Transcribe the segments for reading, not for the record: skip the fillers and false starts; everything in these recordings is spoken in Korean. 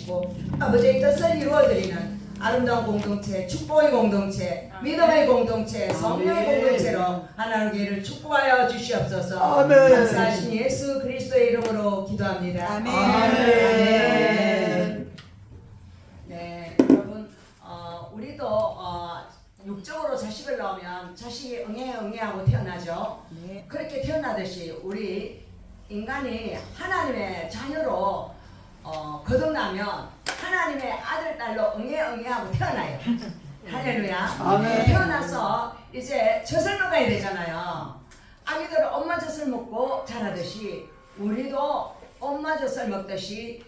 주시고 아버지의 뜻을 이루어드리는 아름다운 공동체, 축복의 공동체, 믿음의 공동체, 성령의 공동체로 하나님께를 축복하여 주시옵소서. 아멘. 감사하신 예수 그리스도의 이름으로 기도합니다. 아멘. 네, 여러분, 우리도 육적으로 자식을 낳으면 자식이 응애하고 태어나죠. 네. 그렇게 태어나듯이 우리 인간이 하나님의 자녀로 거듭나면 하나님의 아들, 딸로 응애하고 태어나요. 할렐루야. 아멘. 태어나서 이제 젖을 먹어야 되잖아요. 아기들은 엄마 젖을 먹고 자라듯이 우리도 엄마 젖을 먹듯이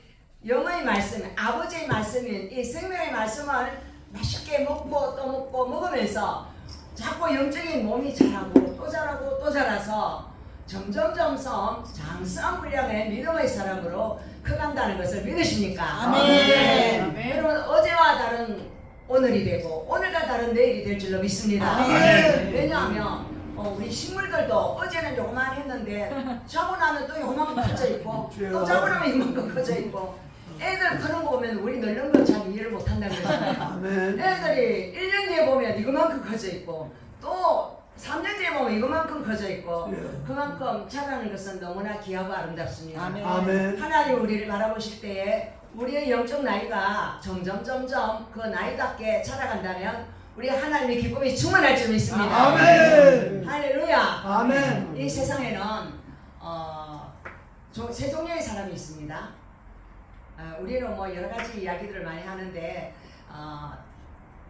영의 말씀, 아버지의 말씀인 이 생명의 말씀을 맛있게 먹고 또 먹고 먹으면서 자꾸 영적인 몸이 자라고 또 자라고 또 자라서 점점 장성한 분량의 믿음의 사람으로 커간다는 것을 믿으십니까? 아멘. 여러분, 어제와 다른 오늘이 되고 오늘과 다른 내일이 될 줄로 믿습니다. 아멘. 왜냐하면 우리 식물들도 어제는 요거만 했는데 자고 나면 또 요만큼 커져 있고 또 자고 나면 이만큼 커져 있고 애들 크는 거 보면 우리 늙는 거 잘 이해를 못한다는 거잖아요. 아멘. 애들이 1년 뒤에 보면 이거만큼 커져 있고 또 3년 뒤에 보면 이거만큼 커져 있고 그만큼 자라는 것은 너무나 귀하고 아름답습니다. 아멘. 아멘. 하나님 우리를 바라보실 때에 우리의 영적 나이가 점점 그 나이답게 자라간다면 우리 하나님의 기쁨이 충만할 줄 믿습니다. 아멘. 할렐루야. 아멘. 이 세상에는 세 종류의 사람이 있습니다. 우리는 뭐 여러 가지 이야기들을 많이 하는데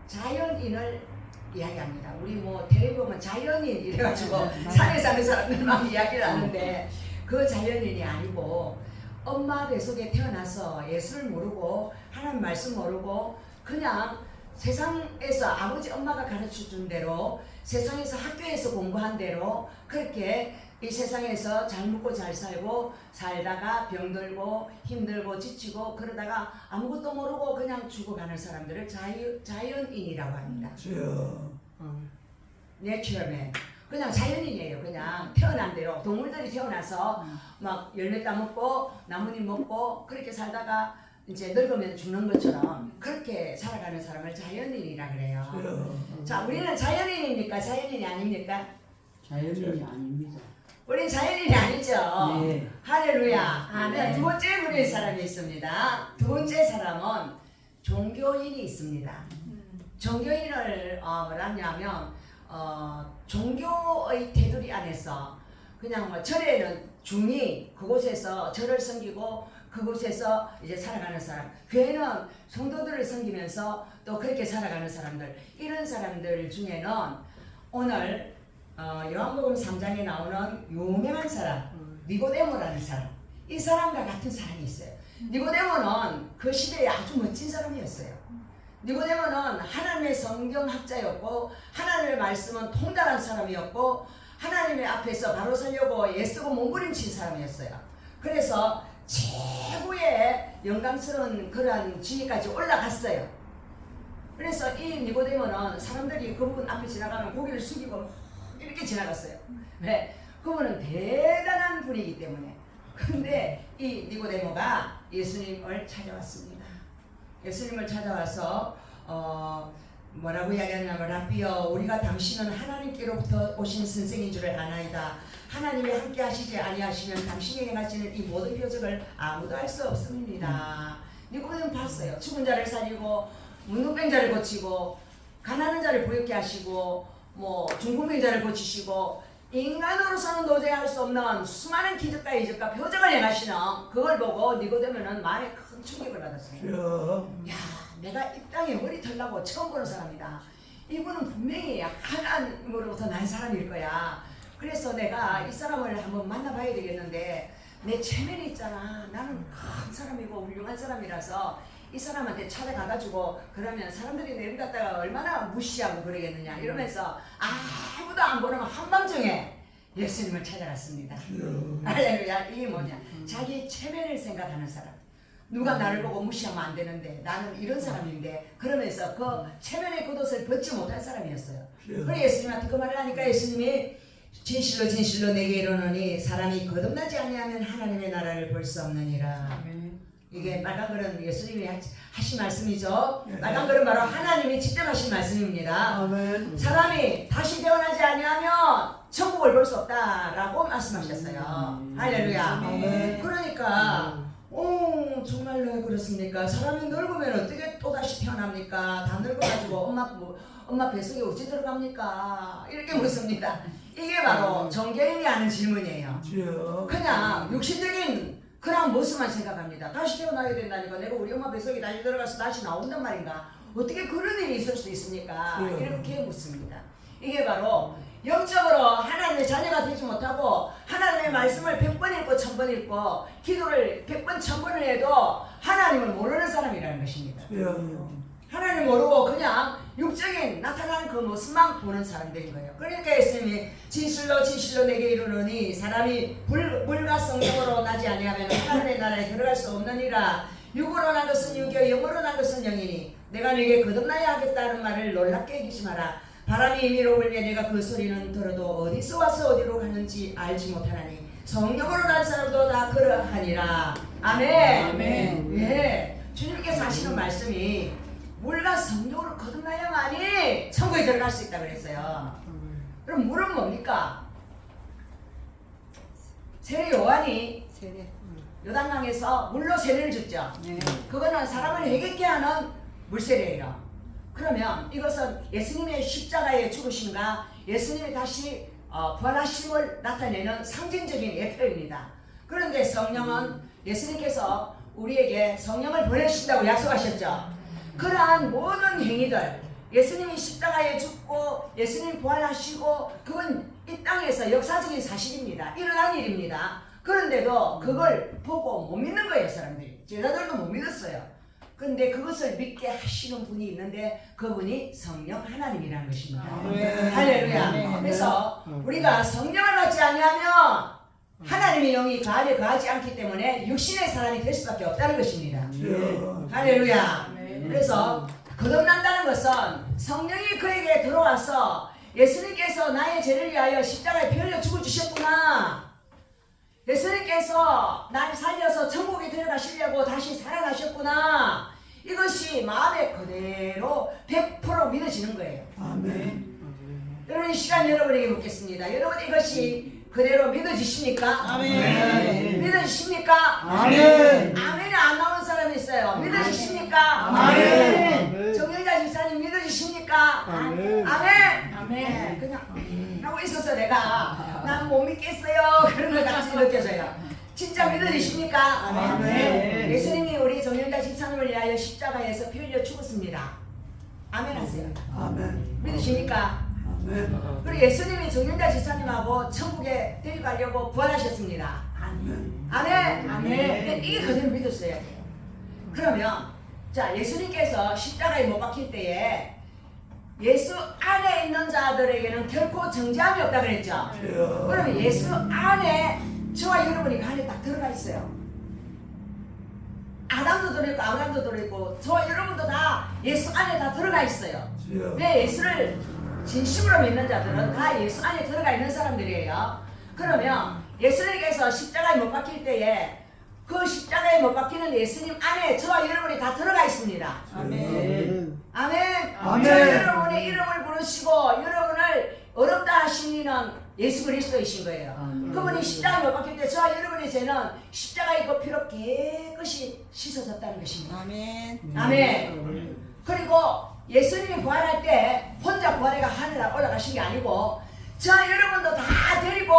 자연인을 이야기합니다. 우리 뭐 텔레비 보면 자연인 이래가지고 산에 사는 사람들만 이야기를 하는데 그 자연인이 아니고 엄마 뱃속에 태어나서 예수를 모르고 하나님 말씀 모르고 그냥 세상에서 아버지 엄마가 가르쳐준 대로 세상에서 학교에서 공부한 대로 그렇게 이 세상에서 잘 먹고 잘 살고 살다가 병들고 힘들고 지치고 그러다가 아무것도 모르고 그냥 죽어가는 사람들을 자연인이라고 합니다. 내추럴맨. 그냥 자연인이에요. 그냥 태어난 대로 동물들이 태어나서 막 열매 따먹고 나뭇잎 먹고 그렇게 살다가 이제 늙으면 죽는 것처럼 그렇게 살아가는 사람을 자연인이라 그래요. 자, 우리는 자연인입니까? 자연인이 아닙니까? 자연인이 아닙니다. 우린 자연인이 아니죠. 네. 할렐루야. 네. 두 번째 부류의 사람이 있습니다. 두 번째 사람은 종교인이 있습니다. 종교인을 뭐라냐면 종교의 테두리 안에서 그냥 뭐 절에는 중이 그곳에서 절을 섬기고 그곳에서 이제 살아가는 사람, 교회는 성도들을 섬기면서 또 그렇게 살아가는 사람들, 이런 사람들 중에는 오늘 요한복음 3장에 나오는 유명한 사람 니고데모라는 사람, 이 사람과 같은 사람이 있어요. 니고데모는 그 시대에 아주 멋진 사람이었어요. 니고데모는 하나님의 성경학자였고 하나님의 말씀은 통달한 사람이었고 하나님의 앞에서 바로 서려고 애쓰고 몸부림친 사람이었어요. 그래서 최고의 영광스러운 그러한 지위까지 올라갔어요. 그래서 이 니고데모는 사람들이 그분 앞에 지나가면 고개를 숙이고 이렇게 지나갔어요. 네, 그분은 대단한 분이기 때문에. 그런데 이 니고데모가 예수님을 찾아왔습니다. 예수님을 찾아와서 뭐라고 이야기하냐면 라비여, 우리가 당신은 하나님께로부터 오신 선생인 줄을 아나이다. 하나님이 함께 하시지 아니하시면 당신이 행하시는 이 모든 표적을 아무도 알 수 없습니다. 니고데모 봤어요. 죽은 자를 살리고 문둥병자를 고치고 가난한 자를 부유케 하시고 뭐 중풍병자를 고치시고 인간으로서는 도저히 할 수 없는 수많은 기적과 이적과 표적을 행하시는 그걸 보고 니고데모는 마음에 큰 충격을 받았어요. 야, 내가 이 땅에 머리 털라고 처음 보는 사람이다. 이분은 분명히 하나님으로부터 난 사람일 거야. 그래서 내가 이 사람을 한번 만나봐야 되겠는데 내 체면이 있잖아. 나는 큰 사람이고 훌륭한 사람이라서 이 사람한테 찾아가가지고 그러면 사람들이 내를 갖다가 얼마나 무시하고 그러겠느냐 이러면서 아무도 안 보는 한밤중에 예수님을 찾아갔습니다. 할렐루야. 이게 뭐냐, 자기 체면을 생각하는 사람. 누가 나를 보고 무시하면 안 되는데 나는 이런 사람인데 그러면서 그 체면의 겉옷을 벗지 못한 사람이었어요. 그래 예수님한테 그 말을 하니까 예수님이 진실로 내게 이르노니 사람이 거듭나지 아니하면 하나님의 나라를 볼 수 없느니라. 이게 빨간 글은 예수님이 하신 말씀이죠. 네. 빨간 글은 바로 하나님이 직접 하신 말씀입니다. 아멘. 사람이 다시 태어나지 아니하면 천국을 볼 수 없다라고 말씀하셨어요. 할렐루야. 아멘. 그러니까 정말로 그렇습니까? 사람이 늙으면 어떻게 또 다시 태어납니까? 다 늙어가지고 엄마 뱃속에 어찌 들어갑니까? 이렇게 묻습니다. 이게 바로 정교인이 하는 질문이에요. 주여. 그냥 육신적인 그런 모습만 생각합니다. 다시 태어나야 된다니까 내가 우리 엄마 뱃속에 다시 들어가서 다시 나온단 말인가? 어떻게 그런 일이 있을 수 있습니까? 이렇게 묻습니다. 이게 바로 영적으로 하나님의 자녀가 되지 못하고 하나님의 말씀을 100번 읽고 1000번 읽고 기도를 100번 1000번을 해도 하나님을 모르는 사람이라는 것입니다. 주여. 하나님 모르고 그냥 육적인 나타나는 그 모습만 보는 사람들인 거예요. 그러니까 예수님이 진실로 진실로 내게 이르노니 사람이 물과 성령으로 나지 아니하면 하나님의 나라에 들어갈 수 없느니라. 육으로 난 것은 육이요 영으로 난 것은 영이니 내가 너에게 거듭나야 하겠다는 말을 놀랍게 여기지 마라. 바람이 임의로 불며 내가 그 소리는 들어도 어디서 와서 어디로 가는지 알지 못하나니 성령으로 난 사람도 다 그러하니라. 아멘. 아멘. 예, 주님께서 하시는 말씀이 물과 성령으로 거듭나야만이 천국에 들어갈 수 있다고 그랬어요. 그럼 물은 뭡니까? 세례 요한이 요단강에서 물로 세례를 줬죠. 그거는 사람을 회개케 하는 물세례예요. 그러면 이것은 예수님의 십자가의 죽으심과 예수님이 다시 부활하심을 나타내는 상징적인 예표입니다. 그런데 성령은 예수님께서 우리에게 성령을 보내주신다고 약속하셨죠. 그러한 모든 행위들, 예수님이 십자가에 죽고 예수님 부활하시고 그건 이 땅에서 역사적인 사실입니다. 일어난 일입니다. 그런데도 그걸 보고 못 믿는 거예요. 사람들이. 제자들도 못 믿었어요. 그런데 그것을 믿게 하시는 분이 있는데 그분이 성령 하나님이라는 것입니다. 할렐루야. 그래서 우리가 성령을 받지 아니하면 하나님의 영이 그 안에 거하지 않기 때문에 육신의 사람이 될 수밖에 없다는 것입니다. 할렐루야. 그래서 거듭난다는 것은 성령이 그에게 들어와서 예수님께서 나의 죄를 위하여 십자가에 피 흘려 죽어 주셨구나. 예수님께서 나를 살려서 천국에 데려가시려고 다시 살아나셨구나. 이것이 마음에 그대로 100% 믿어지는 거예요. 아멘. 여러분 이 시간 여러분에게 묻겠습니다. 여러분 이것이 그대로 믿어지십니까? 아멘. 믿어지십니까? 아멘. 아멘이 안 나오는 사람이 있어요. 믿어지십니까? 아멘. 정영자 집사님 믿어지십니까? 아멘. 아멘. 네, 그냥 하고 있어서 내가 난 못 믿겠어요 그런 것 같이 느껴져요. 진짜 믿어지십니까? 아멘. 예수님이 우리 정영자 집사님을 위하여 십자가에서 피 흘려 죽었습니다. 아멘 하세요. 아멘. 믿으십니까? 아멘. 그리고 예수님이 정영자 집사님하고 천국에 데려가려고 부활하셨습니다. 아멘. 아멘. 아멘. 이게 그대로 믿었어야 돼요. 그러면 자 예수님께서 십자가에 못 박힐 때에 예수 안에 있는 자들에게는 결코 정죄함이 없다 그랬죠. 그러면 예수 안에 저와 여러분이 그 안에 딱 들어가 있어요. 아담도 들어있고 아브라함도 들어있고 저와 여러분도 다 예수 안에 다 들어가 있어요. 왜 예수를 진심으로 믿는 자들은 다 예수 안에 들어가 있는 사람들이에요. 그러면 예수님께서 십자가에 못 박힐 때에 그 십자가에 못 박히는 예수님 안에 저와 여러분이 다 들어가 있습니다. 아멘. 아멘. 아멘. 저 여러분의 이름을 부르시고 여러분을 어렵다 하신 이는 예수 그리스도이신 거예요. 그분이 십자가에 못 박힐 때 저와 여러분의 죄는 십자가의 그 피로 깨끗이 씻어졌다는 것입니다. 아멘. 아멘. 그리고 예수님이 부활할 때 혼자 부활해가 하늘에 올라가신 게 아니고 저 여러분도 다 데리고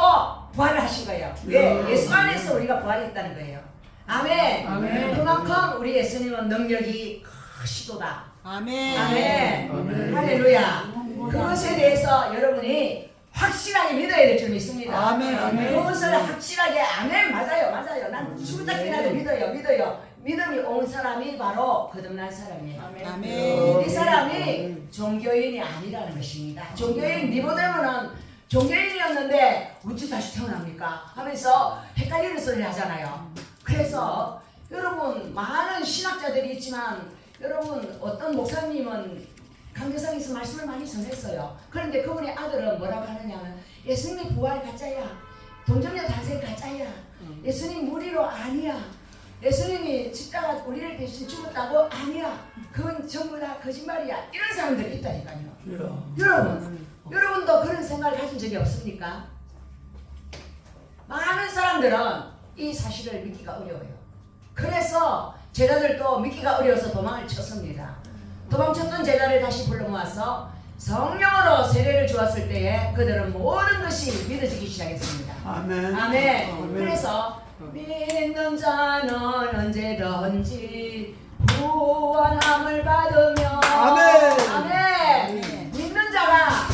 부활을 하신 거예요. 왜? 예수 안에서 우리가 부활했다는 거예요. 아멘. 아멘. 그만큼 우리 예수님은 능력이 크시도다. 아멘. 아멘. 아멘. 할렐루야. 그것에 대해서 여러분이 확실하게 믿어야 될 줄 믿습니다. 아멘. 아멘. 그것을 확실하게 아멘 맞아요. 난 죽을때까지 믿어요. 믿음이 온 사람이 바로 거듭난 사람이에요. 아멘. 이 사람이 종교인이 아니라는 것입니다. 종교인 니고데모는 종교인이었는데 어찌 다시 태어납니까? 하면서 헷갈리는 소리를 하잖아요. 그래서 여러분 많은 신학자들이 있지만 여러분 어떤 목사님은 강대상에서 말씀을 많이 전했어요. 그런데 그분의 아들은 뭐라고 하느냐면 예수님 부활 가짜야. 동정녀 탄생 가짜야. 예수님 무리로 아니야. 예수님이 십자가 우리를 대신 죽었다고? 아니야. 그건 전부 다 거짓말이야. 이런 사람들이 있다니까요. 주여. 여러분도 그런 생각을 가진 적이 없습니까? 많은 사람들은 이 사실을 믿기가 어려워요. 그래서 제자들도 믿기가 어려워서 도망을 쳤습니다. 도망쳤던 제자를 다시 불러 모아서 성령으로 세례를 주었을 때에 그들은 모든 것이 믿어지기 시작했습니다. 아멘. 아멘. 그래서 믿는 자는 언제든지 구원함을 받으며 아멘. 아멘. 믿는 자가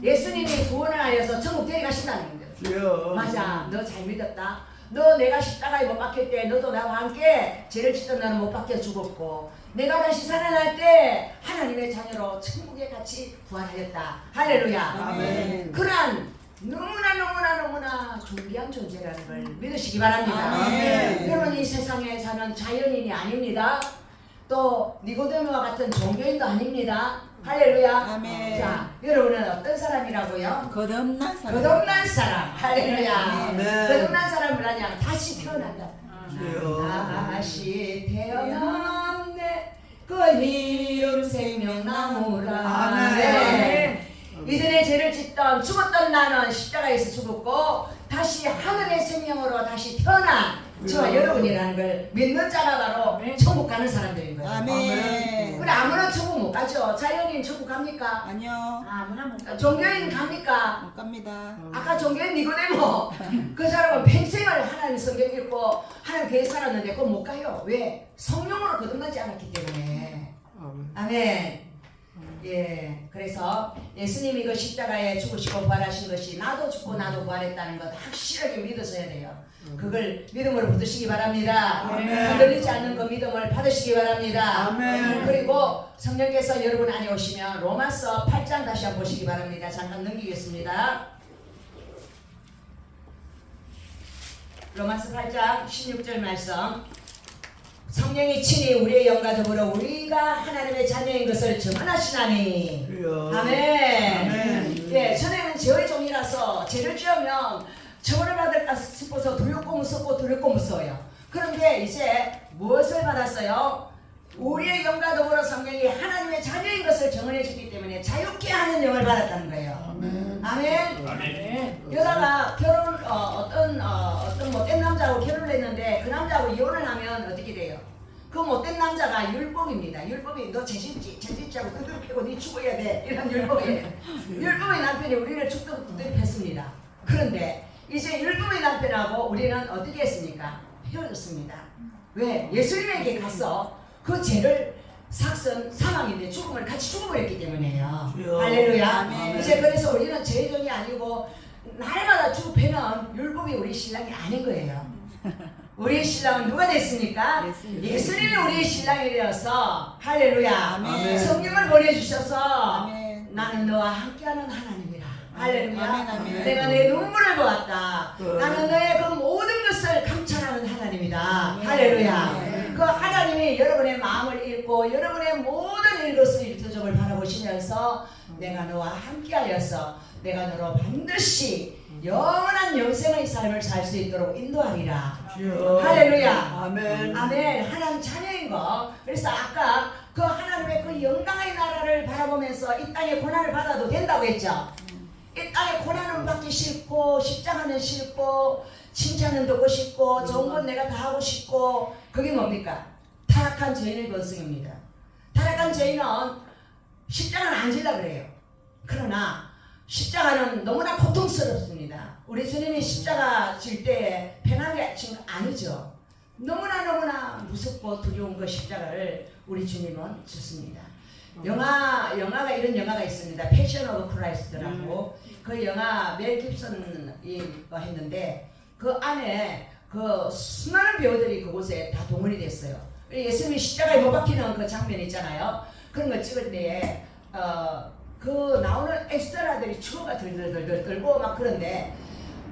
예수님이 구원을 하여서 천국 데려가신다는 거예요. 주여. 맞아. 너 잘 믿었다. 너 내가 십자가에 못 박힐 때 너도 나와 함께 죄를 짓던 나는 못 박혀 죽었고 내가 다시 살아날 때 하나님의 자녀로 천국에 같이 부활하였다. 할렐루야. 아멘. 그러한 너무나 존귀한 존재라는 걸 믿으시기 바랍니다. 아멘. 여러분 이 세상에 사는 자연인이 아닙니다. 또 니고데모와 같은 종교인도 아닙니다. 할렐루야. 아멘. 자, 여러분은 어떤 사람이라고요? 거듭난 사람. 거듭난 사람. 할렐루야. 아멘. 거듭난 사람을 하냐? 다시 태어난다. 주여. 다시 태어났네. 그 이름 생명나무라. 아멘. 네. 이전에 죄를 짓던 죽었던 나는 십자가에서 죽었고 다시 하늘의 생명으로 다시 태어난 저와 여러분이라는 걸 믿는 자가 바로 천국 가는 사람들인 거예요. 아멘. 그래 아무나 천국 못 가죠. 자연인 천국 갑니까? 아니요. 아무나 못 가. 종교인 갑니까? 못 갑니다. 아까 종교인 니고데모 그 사람은 평생을 하나님 성경 읽고 하나님 교회 살았는데 그건 못 가요. 왜? 성령으로 거듭나지 않았기 때문에. 아멘. 아멘. 예, 그래서 예수님이 그 십자가에 죽으시고 부활하신 것이 나도 죽고 나도 부활했다는 것 확실하게 믿으셔야 돼요. 그걸 믿음으로 붙드시기 바랍니다. 아멘. 흔들리지 않는 그 믿음을 받으시기 바랍니다. 아멘. 그리고 성령께서 여러분 안에 오시면 로마서 8장 다시 한번 보시기 바랍니다. 잠깐 넘기겠습니다. 로마서 8장 16절 말씀. 성령이 친히 우리의 영과 더불어 우리가 하나님의 자녀인 것을 증언하시나니. 주여. 아멘. 아멘. 예, 전에는 죄의 종이라서 죄를 지으면 처벌을 받을까 싶어서 두렵고 무섭고 두렵고 무서워요. 그런데 이제 무엇을 받았어요? 우리의 영과 더불어 성령이 하나님의 자녀인 것을 증언해 주기 때문에 자유케 하는 영을 받았다는 거예요. 아멘. 아멘. 여자가 결혼 어떤 못된 남자하고 결혼을 했는데 그 남자하고 이혼을 하면 어떻게 돼요? 그 못된 남자가 율법입니다. 율법이 너 죄짓자고 두드려 패고 네 죽어야 돼 이런 율법이에요. 율법의 남편이 우리를 두드려 팼습니다. 그런데 이제 율법의 남편하고 우리는 어떻게 했습니까? 헤어졌습니다. 왜? 예수님에게 가서 그 죄를 사망인데 죽음을 같이 죽어버렸기 때문에요. 주여. 할렐루야. 아멘. 이제 그래서 우리는 죄종이 아니고 날마다 죽어패는 율법이 우리 신랑이 아닌 거예요. 우리의 신랑은 누가 됐습니까? 예수님이 우리의 신랑이 되어서 할렐루야. 아멘. 성령을 보내주셔서 아멘. 나는 너와 함께하는 하나님이라. 할렐루야. 아멘, 아멘. 내가 내 눈물을 보았다. 네. 나는 너의 그 모든 것을 감찰하는 하나님이다. 아멘. 할렐루야. 아멘. 그 하나님이 여러분의 마음을 읽고 여러분의 모든 일것을 일터적을 바라보시면서 내가 너와 함께하여서 내가 너로 반드시 영원한 영생의 삶을 살 수 있도록 인도하리라. 주여. 할렐루야. 아멘. 아멘. 하나님 자녀인 거. 그래서 아까 그 하나님의 그 영광의 나라를 바라보면서 이 땅에 고난을 받아도 된다고 했죠. 이 땅에 고난은 받기 싫고 십자가는 싫고 칭찬은 듣고 싶고 좋은 건 내가 다 하고 싶고 그게 뭡니까? 타락한 죄인의 본성입니다. 타락한 죄인은 십자가는 안 질라 그래요. 그러나 십자가는 너무나 고통스럽습니다. 우리 주님이 십자가 질 때 편하게 진 거 아니죠. 너무나 무섭고 두려운 그 십자가를 우리 주님은 주십니다. 영화가 이런 영화가 있습니다. 패션 오브 크라이스트라고 그 영화 멜 깁슨이 했는데 그 안에 그 수많은 배우들이 그곳에 다 동원이 됐어요. 예수님이 십자가에 못 박히는 그 장면 있잖아요. 그런 거 찍을 때에 그 나오는 엑스트라들이 추어가 덜덜덜 떨고 막 그런데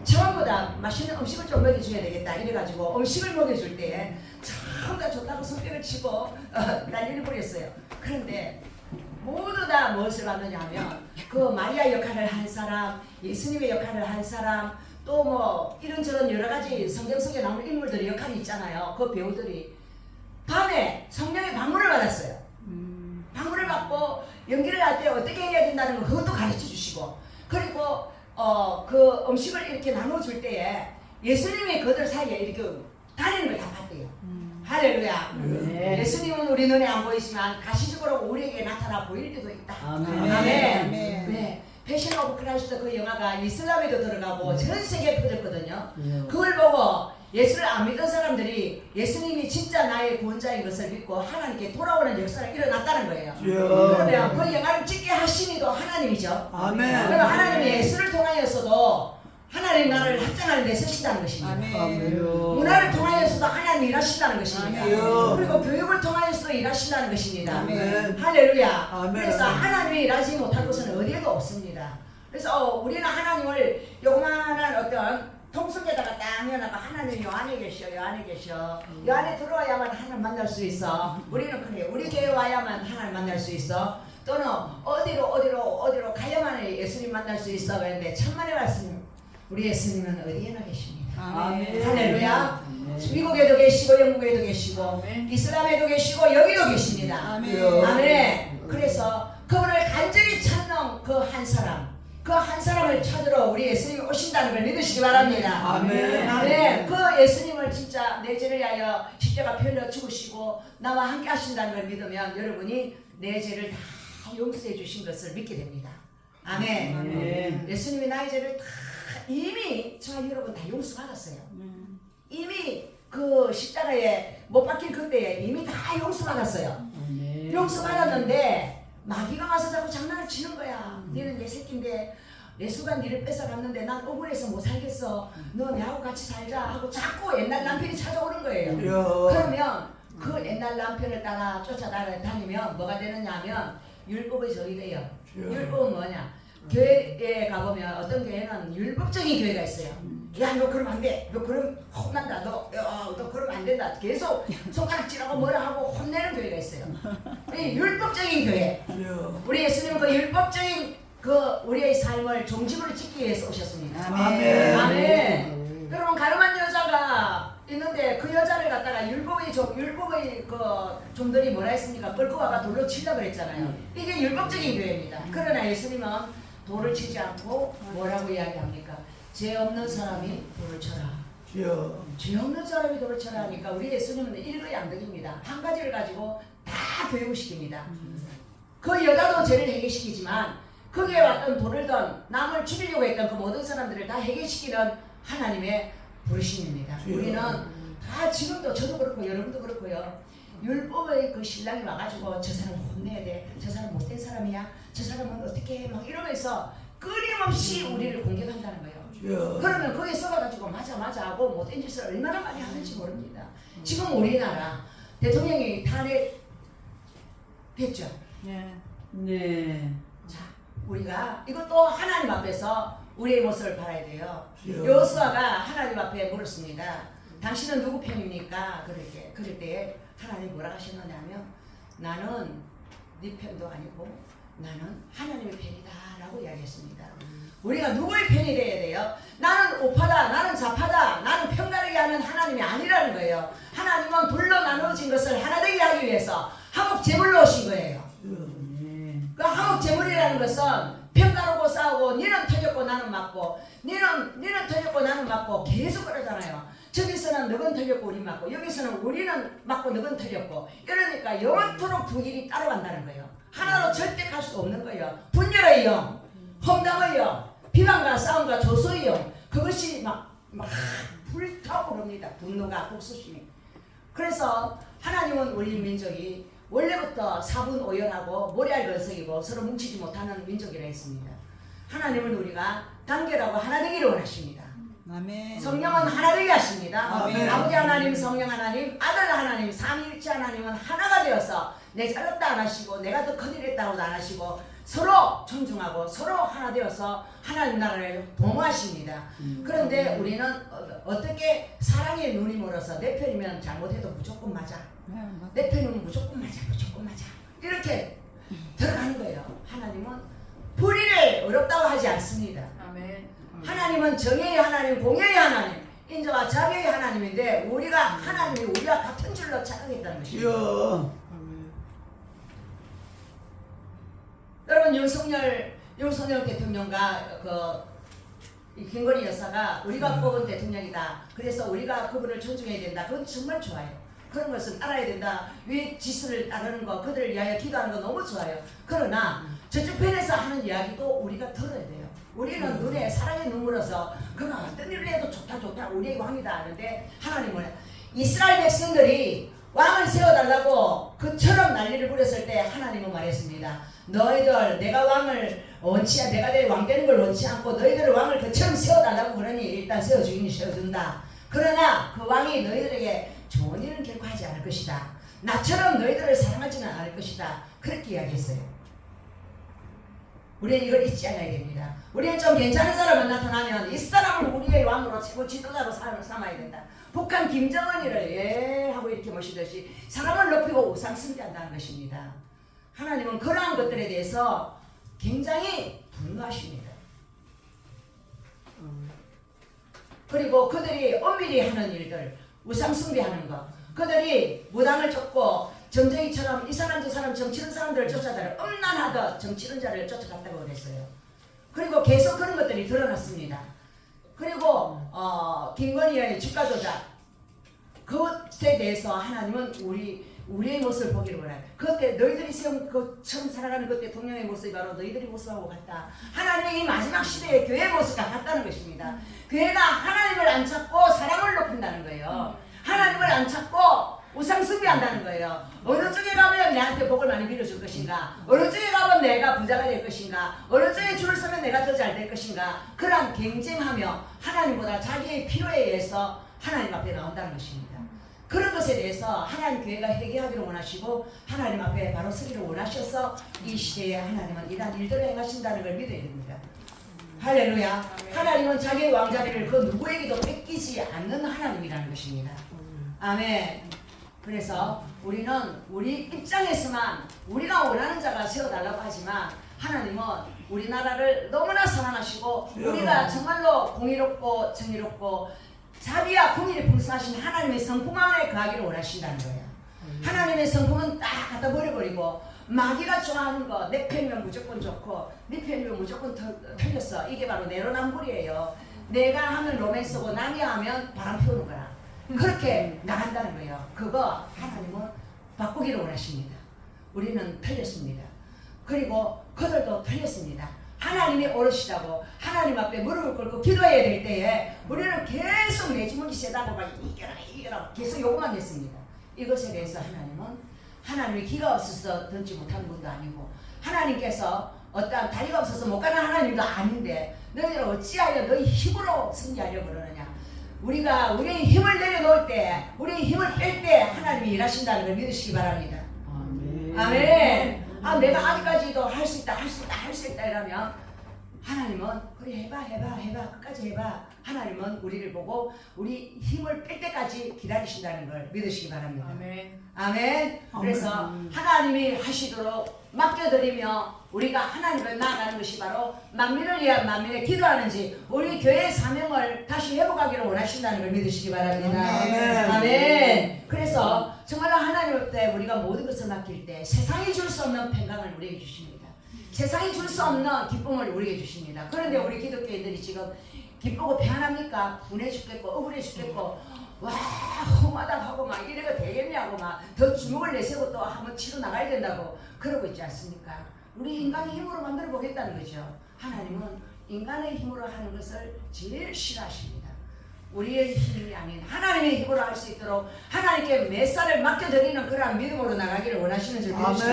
전부 다 맛있는 음식을 좀 먹여줘야 되겠다 이래가지고 음식을 먹여줄 때에 전부 다 좋다고 성격을 치고 난리를 부렸어요. 그런데 모두 다 무엇을 받느냐 하면 그 마리아 역할을 한 사람, 예수님의 역할을 한 사람, 또 뭐 이런저런 여러 가지 성경 속에 나오는 인물들의 역할이 있잖아요. 그 배우들이 밤에 성령의 방문을 받았어요. 방문을 받고 연기를 할 때 어떻게 해야 된다는 거 그것도 가르쳐 주시고, 그리고 그 음식을 이렇게 나눠줄 때에 예수님이 그들 사이에 이렇게 다니는 걸 다 봤대요. 할렐루야. 네. 예수님은 우리 눈에 안 보이지만 가시적으로 우리에게 나타나 보일 때도 있다. 아멘. 아멘. 아멘. 네. 패션 오브 크라이스트 그 영화가 이슬람에도 들어가고 전 세계에 퍼졌거든요. 네. 그걸 보고 예수를 안 믿던 사람들이 예수님이 진짜 나의 구원자인 것을 믿고 하나님께 돌아오는 역사가 일어났다는 거예요. 그러면 그 영화를 찍게 하신 이도 하나님이죠. 아멘. 그러면 하나님이 예수를 통하여서도 하나님 나라를 확장하는 데 쓰신다는 것입니다. 아멘. 문화를 통하여서도 하나님이 일하신다는 것입니다. 아멘. 그리고 교육을 통하여서도 일하신다는 것입니다. 아멘. 할렐루야. 아멘. 그래서 하나님이 일하지 못할 곳은 어디에도 없습니다. 그래서 우리는 하나님을 요만한 어떤 통 속에다가 딱 넣어놔가 하나님 요 안에 계셔, 요 안에 계셔. 요 안에 들어와야만 하나님 만날 수 있어. 우리는 그래요. 우리 교회 와야만 하나님 만날 수 있어. 또는 어디로 가야만 예수님 만날 수 있어. 그런데 천만의 말씀, 우리 예수님은 어디에나 계십니다. 아멘. 할렐루야. 네. 미국에도 계시고 영국에도 계시고 아멘. 이슬람에도 계시고 여기도 계십니다. 아멘. 아멘. 그래서 그분을 간절히 찾는 그 한 사람, 그 한 사람을 찾으러 우리 예수님이 오신다는 걸 믿으시기 바랍니다. 아멘. 아멘. 그 예수님을 진짜 내 죄를 위하여 십자가 편려 죽으시고 나와 함께 하신다는 걸 믿으면 여러분이 내 죄를 다 용서해 주신 것을 믿게 됩니다. 아멘. 아멘. 예수님이 나의 죄를 다 이미 저 여러분 다 용서받았어요. 이미 그 십자가에 못 박힐 그때에 이미 다 용서받았어요. 아멘. 용서받았는데 마귀가 와서 자꾸 장난을 치는 거야. 너는 내 새끼인데 예수가 니를 뺏어갔는데 난 억울해서 못 살겠어. 너 내하고 같이 살자 하고 자꾸 옛날 남편이 찾아오는 거예요. 그러면 그 옛날 남편을 따라 쫓아다니면 뭐가 되느냐 하면 율법의 적이 돼요. 율법은 뭐냐? 교회에 가보면 어떤 교회는 율법적인 교회가 있어요. 야, 너 그러면 안 돼. 너 그러면 혼난다. 너 그러면 안 된다. 계속 손가락질하고 뭐라 하고 혼내는 교회가 있어요. 이 율법적인 교회. 우리 예수님은 그 율법적인 그 우리의 삶을 종집으로 짓기 위해서 오셨습니다. 아멘. 아멘. 그러면 가늠한 여자가 있는데 그 여자를 갖다가 율법의 그 종들이 뭐라 했습니까? 끌고 와가 돌로 치려고 그랬잖아요. 이게 율법적인 교회입니다. 그러나 예수님은 돌을 치지 않고 뭐라고 이야기합니까? 죄 없는 사람이 돌을 쳐라. 죄 없는 사람이 돌을 쳐라 하니까 우리 예수님은 일거양득입니다. 한 가지를 가지고 다 교육을 시킵니다. 그 여자도 죄를 해결시키지만 거기에 왔던 돌을 던 남을 죽이려고 했던 그 모든 사람들을 다 해결시키는 하나님의 부르심입니다. 우리는 다 지금도 저도 그렇고 여러분도 그렇고요. 율법의 그 신랑이 와가지고 저 사람 혼내야 돼. 저 사람 못된 사람이야. 저 사람은 어떻게 해. 막 이러면서 끊임없이 우리를 공격한다는 거예요. 그러면 거기에 썩어가지고 맞아 하고 못된 짓을 얼마나 많이 하는지 모릅니다. 지금 우리나라 대통령이 탄핵됐죠. 네. 자, 우리가 이것도 하나님 앞에서 우리의 모습을 봐야 돼요. 여호수아가 하나님 앞에 물었습니다. 당신은 누구 편입니까? 그럴 때 하나님 뭐라 하셨느냐면 나는 네 편도 아니고 나는 하나님의 편이다 라고 이야기했습니다. 우리가 누구의 편이 돼야 돼요? 나는 우파다, 나는 좌파다, 나는 편가르게 하는 하나님이 아니라는 거예요. 하나님은 둘로 나누어진 것을 하나 되게 하기 위해서 화목제물로 오신 거예요. 그 화목제물이라는 것은 편가르고 싸우고 니는 터졌고 나는 맞고 니는 터졌고 나는 맞고 계속 그러잖아요. 저기서는 너건 틀렸고 우리 맞고 여기서는 우리는 맞고 너건 틀렸고 이러니까 영원토록 두 길이 따로 간다는 거예요. 하나로 절대 갈 수 없는 거예요. 분열의 영, 험담의 영, 비방과 싸움과 조소의 영, 그것이 막 불타오릅니다. 분노가 복수심이. 그래서 하나님은 우리 민족이 원래부터 사분오열하고 모래알건석이고 서로 뭉치지 못하는 민족이라 했습니다. 하나님은 우리가 단결하고 하나 되기를 원하십니다. 아멘. 성령은 하나 되게 하십니다. 아멘. 아버지 하나님, 성령 하나님, 아들 하나님, 삼위일체 하나님은 하나가 되어서 내 잘났다 안 하시고 내가 더 큰일 했다고도 안 하시고 서로 존중하고 서로 하나 되어서 하나님 나라를 도모하십니다. 그런데 우리는 어떻게 사랑의 눈이 멀어서 내 편이면 잘못해도 무조건 맞아. 내 편이면 무조건 맞아. 이렇게 들어가는 거예요. 하나님은 불의를 어렵다고 하지 않습니다. 아멘. 하나님은 정의의 하나님, 공의의 하나님, 인자와 자비의 하나님인데 우리가 하나님이 우리와 같은 줄로 착각했다는 것입니다. 주여. 여러분 윤석열 대통령과 이 김건희 여사가 우리가 뽑은 대통령이다. 그래서 우리가 그분을 존중해야 된다. 그건 정말 좋아요. 그런 것은 알아야 된다. 위 지수를 따르는 거, 그들을 위하여 기도하는 거 너무 좋아요. 그러나 저쪽 편에서 하는 이야기도 우리가 들어야 돼요. 우리는 눈에 사랑의 눈물어서 그가 어떤 일을 해도 좋다 우리의 왕이다 하는데 하나님은 이스라엘 백성들이 왕을 세워달라고 그처럼 난리를 부렸을 때 하나님은 말했습니다. 너희들 내가 왕을 내가 내 왕 되는 걸 원치 않고 너희들을 왕을 그처럼 세워달라고 그러니 일단 세워주긴 세워준다. 그러나 그 왕이 너희들에게 좋은 일은 결코 하지 않을 것이다. 나처럼 너희들을 사랑하지는 않을 것이다. 그렇게 이야기했어요. 우리는 이걸 잊지 않아야 됩니다. 우리는 좀 괜찮은 사람을 나타나면 이 사람을 우리의 왕으로 최고 지도자로 삼아야 된다. 북한 김정은이를 하고 이렇게 모시듯이 사람을 높이고 우상 숭배한다는 것입니다. 하나님은 그러한 것들에 대해서 굉장히 분노하십니다. 그리고 그들이 엄밀히 하는 일들, 우상 숭배하는 것, 그들이 무당을 쫓고 전쟁이처럼 이 사람 저 사람 정치는 사람들을 쫓아다니 음란하던 정치는 자를 쫓아갔다고 그랬어요. 그리고 계속 그런 것들이 드러났습니다. 그리고 김건희의 주가 조작 그것에 대해서 하나님은 우리의 모습을 보기를 원해요. 그때 너희들이 세운 처음 살아가는 그 대통령의 모습이 바로 너희들의 모습하고 같다. 하나님의 이 마지막 시대의 교회의 모습과 같다는 것입니다. 교회가 하나님을 안 찾고 사랑을 높인다는 거예요. 하나님을 안 찾고 우상 숭배한다는 거예요. 어느 쪽에 가면 내한테 복을 많이 빌어줄 것인가, 어느 쪽에 가면 내가 부자가 될 것인가, 어느 쪽에 줄을 서면 내가 더 잘 될 것인가, 그런 경쟁하며 하나님보다 자기의 필요에 의해서 하나님 앞에 나온다는 것입니다. 그런 것에 대해서 하나님 교회가 회개하기를 원하시고 하나님 앞에 바로 서기를 원하셔서 이 시대에 하나님은 이러한 일들을 행하신다는 걸 믿어야 됩니다. 할렐루야. 하나님은 자기의 왕자리를 그 누구에게도 뺏기지 않는 하나님이라는 것입니다. 아멘. 그래서 우리는 우리 입장에서만 우리가 원하는 자가 세워달라고 하지만 하나님은 우리나라를 너무나 사랑하시고 우리가 정말로 공의롭고 정의롭고 자비와 공의를 풍성하신 하나님의 성품 안에 거하기를 원하신다는 거예요. 하나님의 성품은 딱 갖다 버려버리고 마귀가 좋아하는 거 내 편이면 무조건 좋고 네 편이면 무조건 틀렸어. 이게 바로 내로남불이에요. 내가 하면 로맨스고 남이 하면 바람 피우는 거야. 그렇게 나간다는 거예요. 그거 하나님은 바꾸기를 원하십니다. 우리는 틀렸습니다. 그리고 그들도 틀렸습니다. 하나님이 옳으시다고 하나님 앞에 무릎을 꿇고 기도해야 될 때에 우리는 계속 내 주먹이 세다고 막 이겨라 계속 요구만 했습니다. 이것에 대해서 하나님이 기가 없어서 던지 못하는 분도 아니고 하나님께서 어떠한 다리가 없어서 못 가는 하나님도 아닌데 너희들 어찌하여 너희 힘으로 승리하려고 그러느냐. 우리가 우리의 힘을 내려놓을 때 우리의 힘을 뺄 때 하나님이 일하신다는 걸 믿으시기 바랍니다. 아멘. 내가 아직까지도 할 수 있다 이러면 하나님은 그래 해봐 끝까지 해봐. 하나님은 우리를 보고 우리 힘을 뺄 때까지 기다리신다는 걸 믿으시기 바랍니다. 아멘. 그래서 하나님이 하시도록 맡겨드리며 우리가 하나님을 나아가는 것이 바로 만민을 위한 만민에 기도하는지 우리 교회의 사명을 다시 회복하기를 원하신다는 걸 믿으시기 바랍니다. 아멘. 아멘. 그래서 정말로 하나님 앞에 우리가 모든 것을 맡길 때 세상이 줄 수 없는 평강을 우리에게 주십니다. 세상이 줄 수 없는 기쁨을 우리에게 주십니다. 그런데 우리 기독교인들이 지금 기쁘고 평안합니까? 분해 죽겠고 억울해 죽겠고 와 험하다 하고 막 이래가 되겠냐고 막 더 주먹을 내세우고 또 한번 치러 나가야 된다고 그러고 있지 않습니까? 우리 인간의 힘으로 만들어 보겠다는 거죠. 하나님은 인간의 힘으로 하는 것을 제일 싫어하십니다. 우리의 힘이 아닌 하나님의 힘으로 할 수 있도록 하나님께 몇 살을 맡겨드리는 그러한 믿음으로 나가기를 원하시는 줄 믿으시기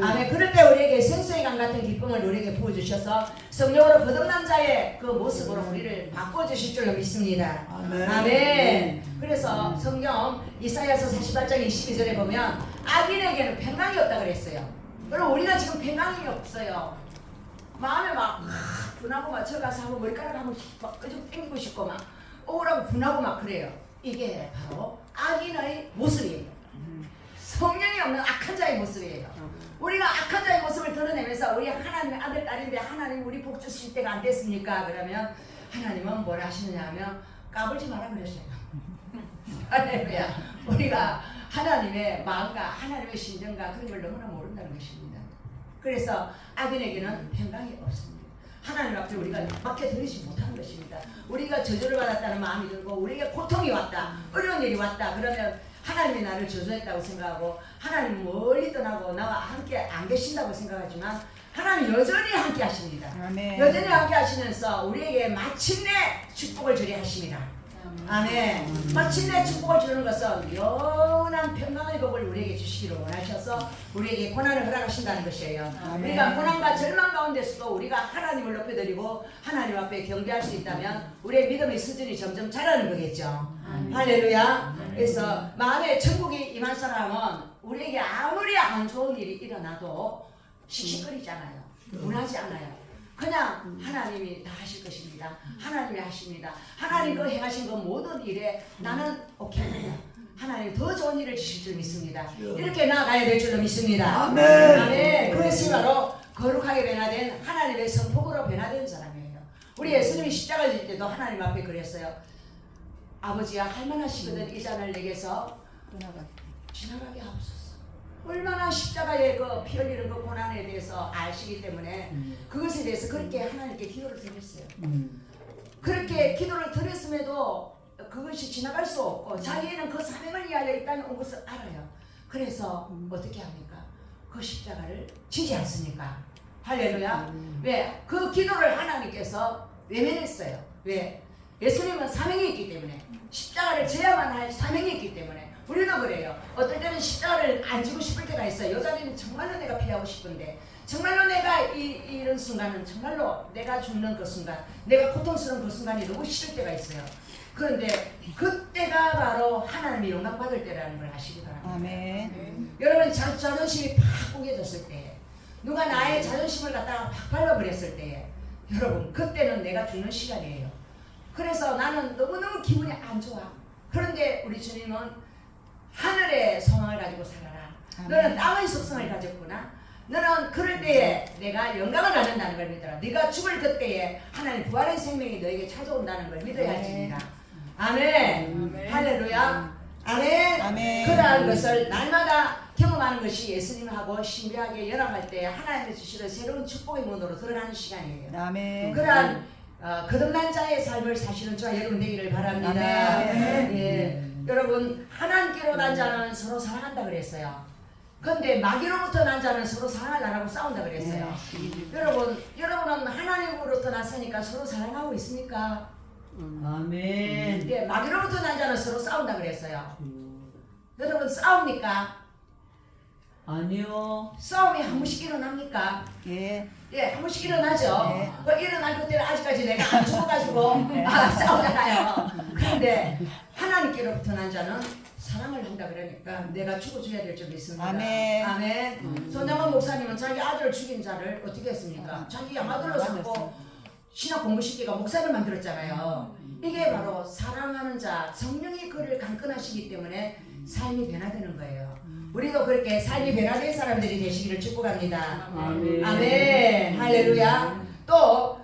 아멘. 그럴 때 우리에게 생수의 강 같은 기쁨을 우리에게 부어주셔서 성령으로 거듭난 자의 그 모습으로 우리를 바꿔주실 줄로 믿습니다. 아멘. 그래서 성경 이사야서 48장 22절에 보면 악인에게는 평강이 없다 그랬어요. 그럼 우리가 지금 평강이 없어요. 마음에 막 분하고 막 저가서 하고 머리카락 한번 막 끄적 당기고 싶고 막 억울하고 분하고 막 그래요. 이게 바로 악인의 모습이에요. 성령이 없는 악한 자의 모습이에요. 우리가 악한 자의 모습을 드러내면서 우리 하나님의 아들, 딸인데 하나님 우리 복 주실 때가 안 됐습니까? 그러면 하나님은 뭐라 하시느냐 하면 까불지 마라 그러셔요. 할렐루야. 우리가 하나님의 마음과 하나님의 심정과 그런 걸 너무나 모른다는 것입니다. 그래서 악인에게는 평강이 없습니다. 하나님 앞에 우리가 맡겨드리지 못하는 것입니다. 우리가 저주를 받았다는 마음이 들고 우리에게 고통이 왔다, 어려운 일이 왔다 그러면 하나님이 나를 저주했다고 생각하고 하나님 멀리 떠나고 나와 함께 안 계신다고 생각하지만 하나님 여전히 함께 하십니다. 아멘. 여전히 함께 하시면서 우리에게 마침내 축복을 주리 하십니다. 아멘. 마침내 축복을 주는 것은 영원한 평강의 복을 우리에게 주시기를 원하셔서 우리에게 고난을 허락하신다는 것이에요. 아멘. 우리가 고난과 절망 가운데서도 우리가 하나님을 높여드리고 하나님 앞에 경배할 수 있다면 우리의 믿음의 수준이 점점 자라는 거겠죠. 할렐루야. 그래서 마음에 천국이 임한 사람은 우리에게 아무리 안 좋은 일이 일어나도 씩씩거리잖아요. 분하지 않아요. 그냥 하나님이 다 하실 것입니다. 하나님이 하십니다. 하나님 그 행하신 그 모든 일에 나는 오케이입니다. 하나님 더 좋은 일을 주실 줄 믿습니다. 이렇게 나아가야 될 줄로 믿습니다. 아멘. 아멘. 그것이 바로 거룩하게 변화된 하나님의 성품으로 변화된 사람이에요. 우리 예수님이 십자가 질 때도 하나님 앞에 그랬어요. 아버지야 할만하시거든 이 잔을 내게서 지나가게 하옵소서. 얼마나 십자가의 그 피 흘리는 그 고난에 대해서 아시기 때문에 그것에 대해서 그렇게 하나님께 기도를 드렸어요. 그렇게 기도를 드렸음에도 그것이 지나갈 수 없고 자기는 그 사명을 위하여 있다는 것을 알아요. 그래서 어떻게 합니까? 그 십자가를 지지 않습니까? 할렐루야. 왜? 그 기도를 하나님께서 외면했어요. 왜? 예수님은 사명이 있기 때문에 십자가를 져야만 할 사명이 있기 때문에 우리도 그래요. 어떨 때는 십자가를 안 지고 싶을 때가 있어요. 여자는 정말로 내가 피하고 싶은데 정말로 내가 이런 순간은 정말로 내가 죽는 그 순간 내가 고통스러운 그 순간이 너무 싫을 때가 있어요. 그런데 그때가 바로 하나님이 영광받을 때라는 걸 아시기 바랍니다. 아멘. 여러분 자존심이 팍 꾸겨졌을 때 누가 나의 자존심을 갖다가 팍 밟아버렸을 때 여러분 그때는 내가 죽는 시간이에요. 그래서 나는 너무너무 기분이 안 좋아. 그런데 우리 주님은 하늘의 소망을 가지고 살아라. 너는 땅의 속성을 가졌구나. 너는 그럴 때에 내가 영광을 받는다는 걸 믿어라. 네가 죽을 그때에 하나님 부활의 생명이 너에게 찾아온다는 걸 믿어야 합니다. 아멘. 할렐루야. 아멘. 아멘. 그러한 것을 날마다 경험하는 것이 예수님하고 신비하게 연합할 때 하나님의 주시는 새로운 축복의 문으로 들어가는 시간이에요. 아멘. 그러한 거듭난 자의 삶을 사시는 저와 여러분 되기를 바랍니다. 아멘. 예. 여러분 하나님께로 난 자는 서로 사랑한다 그랬어요. 근데 마귀로부터 난 자는 서로 사랑을 안 하고 싸운다 그랬어요. 여러분은 하나님으로부터 났으니까 서로 사랑하고 있습니까? 아멘. 예, 마귀로부터 난 자는 서로 싸운다 그랬어요. 여러분 싸웁니까? 아니요. 싸움이 한 번씩 일어납니까? 예. 예, 한 번씩 일어나죠. 네. 그 일어날 그때는 아직까지 내가 안 죽어가지고 싸우잖아요. 그런데 하나님께로부터 난 자는 사랑을 한다 그러니까 내가 죽어줘야 될 줄 믿습니다. 아멘. 아멘. 손정원 목사님은 자기 아들을 죽인 자를 어떻게 했습니까? 자기 양아들로 삼고 신학 공부시키가 목사를 만들었잖아요. 이게 바로 사랑하는 자, 성령이 그를 강건하시기 때문에 삶이 변화되는 거예요. 우리도 그렇게 삶이 변화된 사람들이 되시기를 축복합니다. 아멘. 아멘. 할렐루야. 또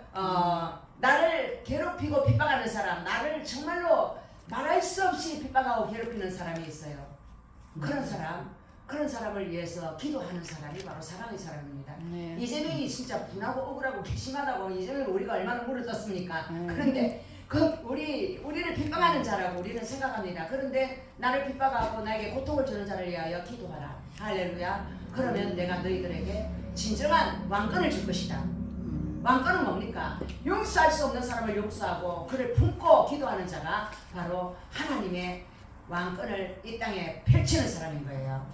나를 괴롭히고 핍박하는 사람, 나를 정말로 말할 수 없이 핍박하고 괴롭히는 사람이 있어요. 그런 사람을 위해서 기도하는 사람이 바로 사랑의 사람입니다. 네. 이재명이 진짜 분하고 억울하고 괘씸하다고 이재명을 우리가 얼마나 물을 떴습니까? 그런데 우리를 핍박하는 자라고 우리는 생각합니다. 그런데 나를 핍박하고 나에게 고통을 주는 자를 위하여 기도하라. 할렐루야. 그러면 내가 너희들에게 진정한 왕권을 줄 것이다. 왕권은 뭡니까? 용서할 수 없는 사람을 용서하고 그를 품고 기도하는 자가 바로 하나님의 왕권을 이 땅에 펼치는 사람인 거예요.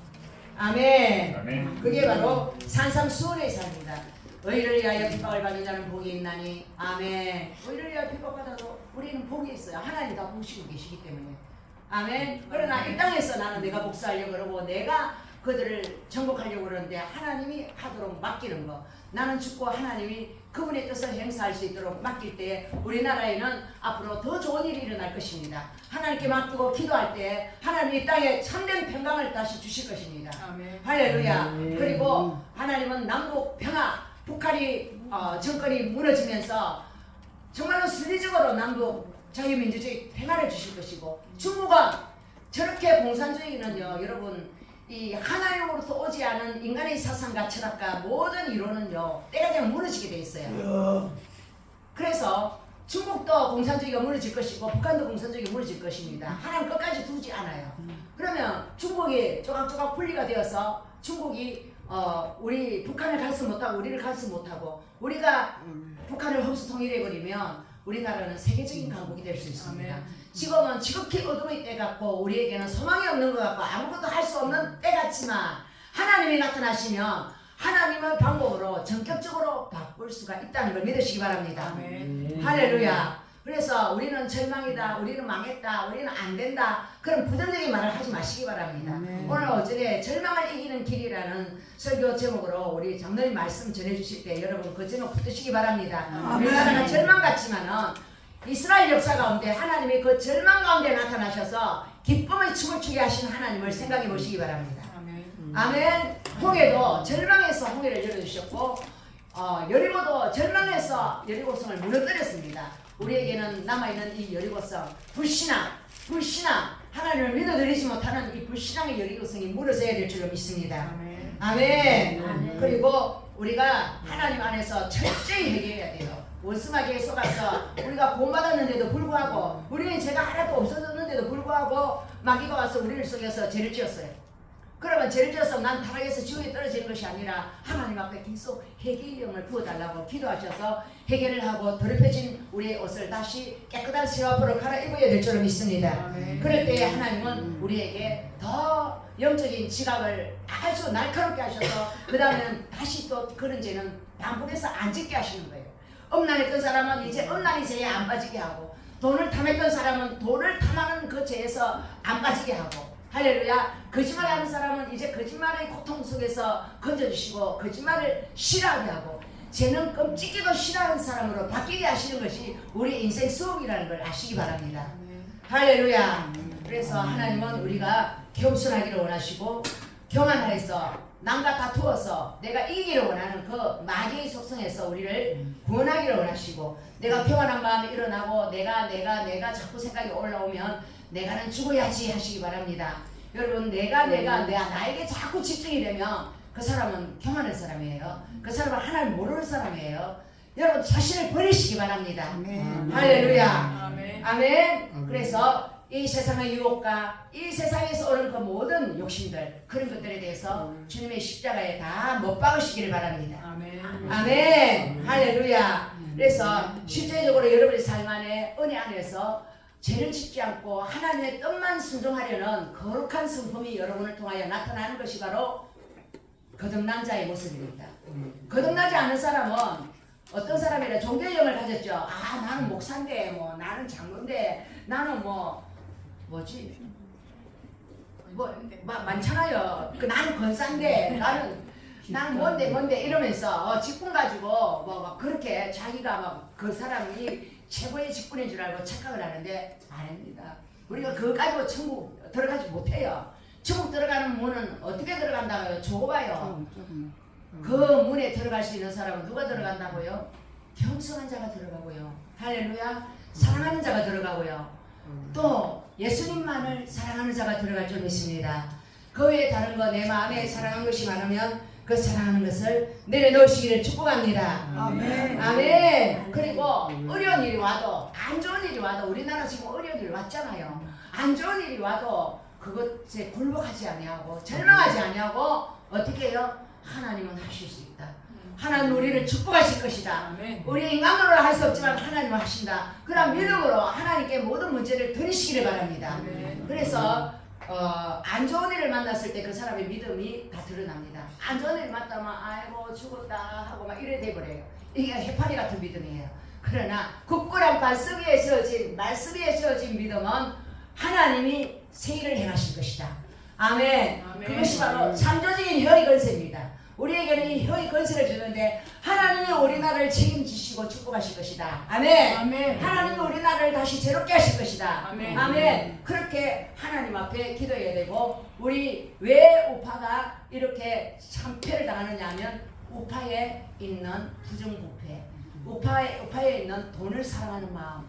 아멘. 아멘. 그게 바로 산상수훈의 삶입니다. 의를 위하여 핍박을 받는 자는 복이 있나니. 아멘. 의를 위하여 핍박받아도 우리는 복이 있어요. 하나님 다 보시고 계시기 때문에. 아멘. 그러나 이 땅에서 나는 내가 복수하려고 그러고 내가 그들을 정복하려고 그러는데 하나님이 하도록 맡기는 거. 나는 죽고 하나님이 그분의 뜻을 행사할 수 있도록 맡길 때 우리나라에는 앞으로 더 좋은 일이 일어날 것입니다. 하나님께 맡기고 기도할 때 하나님이 이 땅에 참된 평강을 다시 주실 것입니다. 아멘. 할렐루야. 아멘. 그리고 하나님은 남북 평화, 북한이 정권이 무너지면서 정말로 순리적으로 남북 자유민주주의 평화를 주실 것이고, 중국은 저렇게 공산주의는요, 여러분, 이 하나님으로부터 오지 않은 인간의 사상과 철학과 모든 이론은요, 때가 되면 무너지게 돼 있어요. 그래서 중국도 공산주의가 무너질 것이고 북한도 공산주의가 무너질 것입니다. 하나님 끝까지 두지 않아요. 그러면 중국이 조각조각 분리가 되어서 중국이 우리 북한을 갈 수 못하고 우리를 갈 수 못하고 우리가 북한을 흡수 통일해버리면 우리나라는 세계적인 강국이 될 수 있습니다. 아멘. 지금은 지극히 어둠의 때 같고 우리에게는 소망이 없는 것 같고 아무것도 할 수 없는 때 같지만 하나님이 나타나시면 하나님의 방법으로 전격적으로 바꿀 수가 있다는 걸 믿으시기 바랍니다. 아멘. 할렐루야. 그래서 우리는 절망이다, 우리는 망했다, 우리는 안 된다, 그런 부정적인 말을 하지 마시기 바랍니다. 오늘 어제 절망을 이기는 길이라는 설교 제목으로 우리 장로님 말씀 전해주실 때 여러분 그 제목 붙드시기 바랍니다. 우리나라가 절망 같지만은 이스라엘 역사 가운데 하나님이 그 절망 가운데 나타나셔서 기쁨의 춤을 추게 하신 하나님을 생각해 보시기 바랍니다. 아멘. 아멘. 홍해도 절망해서 홍해를 열어주셨고 여리고도 절망해서 여리고성을 무너뜨렸습니다. 우리에게는 남아있는 이 여리고성, 불신앙 하나님을 믿어드리지 못하는 이 불신앙의 여리고성이 무너져야 될 줄로 믿습니다. 아멘. 아멘. 그리고 우리가 하나님 안에서 철저히 회개해야 돼요. 원수마귀에 속아서 우리가 구원받았는데도 불구하고 우리는 죄가 하나도 없어졌는데도 불구하고 마귀가 와서 우리를 속여서 죄를 지었어요. 그러면 죄를 지어서 난 타락해서 지옥에 떨어지는 것이 아니라 하나님 앞에 계속 회개의 영을 부어달라고 기도하셔서 회개를 하고 더럽혀진 우리의 옷을 다시 깨끗한 새 앞으로 갈아입어야 될 줄로 믿습니다. 아멘. 그럴 때 하나님은 우리에게 더 영적인 지각을 아주 날카롭게 하셔서 그 다음에는 다시 또 그런 죄는 반복해서 안 짓게 하시는 거예요. 음란했던 사람은 이제 음란의 죄에 안 빠지게 하고, 돈을 탐했던 사람은 돈을 탐하는 그 죄에서 안 빠지게 하고, 할렐루야. 거짓말하는 사람은 이제 거짓말의 고통 속에서 건져주시고 거짓말을 싫어하게 하고 죄는 끔찍이도 싫어하는 사람으로 바뀌게 하시는 것이 우리 인생 수업이라는 걸 아시기 바랍니다. 할렐루야. 그래서 하나님은 우리가 겸손하기를 원하시고 경안하여서 남과 다투어서 내가 이기기를 원하는 그 마귀의 속성에서 우리를 구원하기를 원하시고, 내가 평안한 마음이 일어나고 내가 자꾸 생각이 올라오면 내가는 죽어야지 하시기 바랍니다. 여러분, 나에게 자꾸 집중이 되면 그 사람은 교만한 사람이에요. 그 사람은 하나님 모르는 사람이에요. 여러분, 자신을 버리시기 바랍니다. 아멘. 할렐루야. 아멘. 아멘. 그래서 이 세상의 유혹과 이 세상에서 오는 그 모든 욕심들, 그런 것들에 대해서 주님의 십자가에 다 못 박으시기를 바랍니다. 아멘. 아멘. 할렐루야. 그래서 실제적으로 여러분의 삶 안에 은혜 안에서 죄를 짓지 않고 하나님의 뜻만 순종하려는 거룩한 성품이 여러분을 통하여 나타나는 것이 바로 거듭난 자의 모습입니다. 거듭나지 않은 사람은 어떤 사람이라 종교의 영을 가졌죠. 아, 나는 목사인데, 뭐 나는 장로인데, 나는 뭐지? 많잖아요. 나는 권사인데, 나는 뭔데 이러면서 직분 가지고 막 그렇게 자기가 막 그 사람이 최고의 직분인 줄 알고 착각을 하는데 아닙니다. 우리가 그거 가지고 천국 들어가지 못해요. 천국 들어가는 문은 어떻게 들어간다고요? 좁아요. 그 문에 들어갈 수 있는 사람은 누가 들어간다고요? 겸손한 자가 들어가고요. 할렐루야. 사랑하는 자가 들어가고요. 또 예수님만을 사랑하는 자가 들어갈 줄 믿습니다. 그 외에 다른 거 내 마음에 사랑한 것이 많으면 그 사랑하는 것을 내려놓으시기를 축복합니다. 아멘. 아멘. 그리고 어려운 일이 와도, 안 좋은 일이 와도, 우리나라 지금 어려운 일이 왔잖아요. 안 좋은 일이 와도 그것에 굴복하지 아니하고 절망하지 아니하고 어떻게 해요? 하나님은 하실 수 있다. 하나님 우리를 축복하실 것이다. 아멘. 우리 인간으로 할 수 없지만 하나님은 하신다. 그런 믿음으로 하나님께 모든 문제를 드리시기를 바랍니다. 아멘. 그래서 안 좋은 일을 만났을 때 그 사람의 믿음이 다 드러납니다. 안 좋은 일을 만나면 아이고 죽었다 하고 막 이래 돼버려요. 이게 해파리 같은 믿음이에요. 그러나 굳건한 반석 위에 세워진 말씀 위에 세워진 믿음은 하나님이 새 일을 행하실 것이다. 아멘. 아멘. 그것이 바로 창조적인 혈의 권세입니다. 우리에게는 이 혀의 권세를 주는데 하나님이 우리나라를 책임지시고 축복하실 것이다. 아멘. 아멘. 하나님이 우리나라를 다시 새롭게 하실 것이다. 아멘. 아멘. 그렇게 하나님 앞에 기도해야 되고 우리 왜 우파가 이렇게 참패를 당하느냐 하면 우파에 있는 부정부패, 우파에 있는 돈을 사랑하는 마음.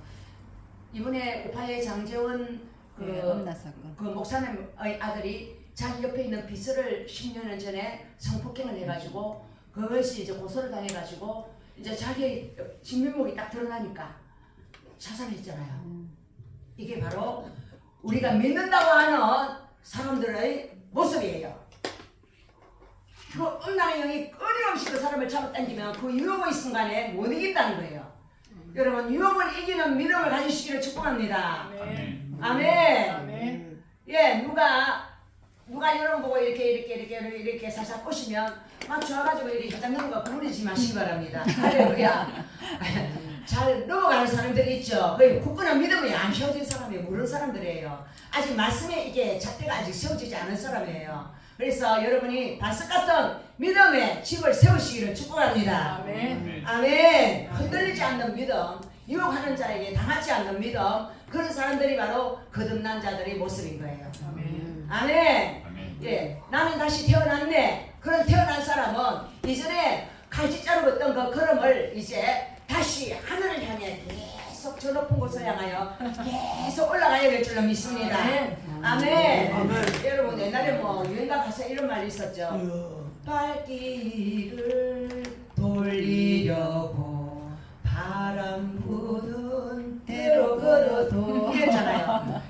이번에 우파의 장재원 그 목사님의 아들이 자기 옆에 있는 비서를 10년 전에 성폭행을 해가지고 그것이 이제 고소를 당해가지고 이제 자기 진면목이 딱 드러나니까 자살했잖아요. 이게 바로 우리가 믿는다고 하는 사람들의 모습이에요. 그 음란의 영이 끊임없이 그 사람을 잡아당기면 그 유혹의 순간에 못 이긴다는 거예요. 여러분 유혹을 이기는 믿음을 가지시기를 축복합니다. 아멘. 아멘. 아멘. 예, 누가 여러분 보고 이렇게 살살 꼬시면 막 좋아가지고 이렇게 혀장 넘어가 구부리지 마시기 바랍니다. 할렐루야. 잘 넘어가는 사람들이 있죠. 거의 굳건한 믿음이 안 세워진 사람이 모르는 사람들이에요. 아직 말씀에 이게 잣대가 아직 세워지지 않은 사람이에요. 그래서 여러분이 반석 같은 믿음의 집을 세우시기를 축복합니다. 아멘. 아멘. 흔들리지 않는 믿음, 유혹하는 자에게 당하지 않는 믿음, 그런 사람들이 바로 거듭난 자들의 모습인 거예요. 아멘. 아멘. 아멘. 예, 나는 다시 태어났네. 그런 태어난 사람은 이전에 칼집자로 걷던 그 걸음을 이제 다시 하늘을 향해 계속 저 높은 곳을 향하여 계속 올라가야 될 줄로 믿습니다. 아멘. 아멘. 아멘. 여러분 옛날에 뭐 유행가 가사에 이런 말이 있었죠. 예. 발길을 돌리려고 바람 부는 대로 걸어도 이랬잖아요.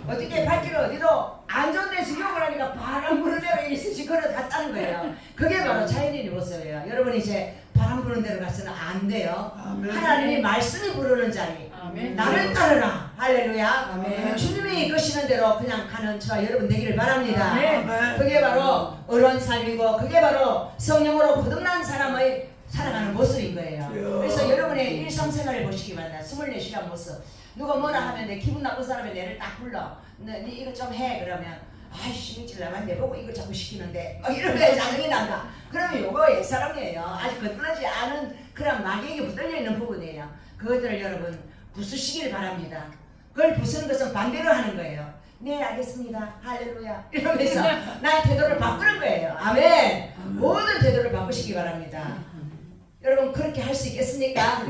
어떻게 발길을 어디로 안 좋은 데서 유혹을 하니까 바람 부는 대로 있으시 걸어갔다는 거예요. 그게 바로 자연인의 모습이에요. 여러분 이제 바람 부는 대로 가서는 안 돼요. 아멘. 하나님이 말씀이 부르는 자리 아멘. 나를 따르라. 할렐루야. 아멘. 주님이 이끄시는 대로 그냥 가는 저와 여러분 되기를 바랍니다. 아멘. 그게 바로 어려운 삶이고 그게 바로 성령으로 거듭난 사람의 살아가는 모습인 거예요. 그래서 여러분의 일상생활을 보시기 바랍니다. 24시간 모습. 누가 뭐라 하면 내 기분 나쁜 사람이 내를 딱 불러. 네 이거 좀 해. 그러면 아이씨 미칠 나만 내보고 이걸 자꾸 시키는데 막 이러면 짜증이 난다. 그러면 요거 옛사람이에요. 아직 거듭나지 않은 그런 마귀에게 붙들려 있는 부분이에요. 그것들을 여러분 부수시길 바랍니다. 그걸 부수는 것은 반대로 하는 거예요. 네 알겠습니다. 할렐루야 이러면서 나의 태도를 바꾸는 거예요. 아멘. 모든 태도를 바꾸시기 바랍니다. 여러분 그렇게 할 수 있겠습니까?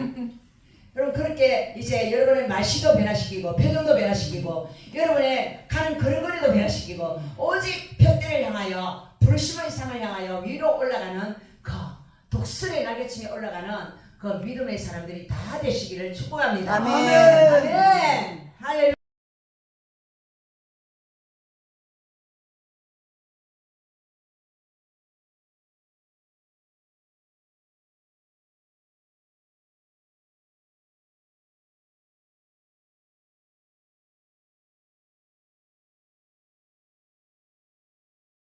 여러분 그렇게 이제 여러분의 말씨도 변화시키고 표정도 변화시키고 여러분의 가는 걸음걸이도 변화시키고 오직 편대를 향하여 부르심의 상을 향하여 위로 올라가는 그 독수리의 날개층에 올라가는 그 믿음의 사람들이 다 되시기를 축복합니다. 아멘. 아멘. 할렐루야.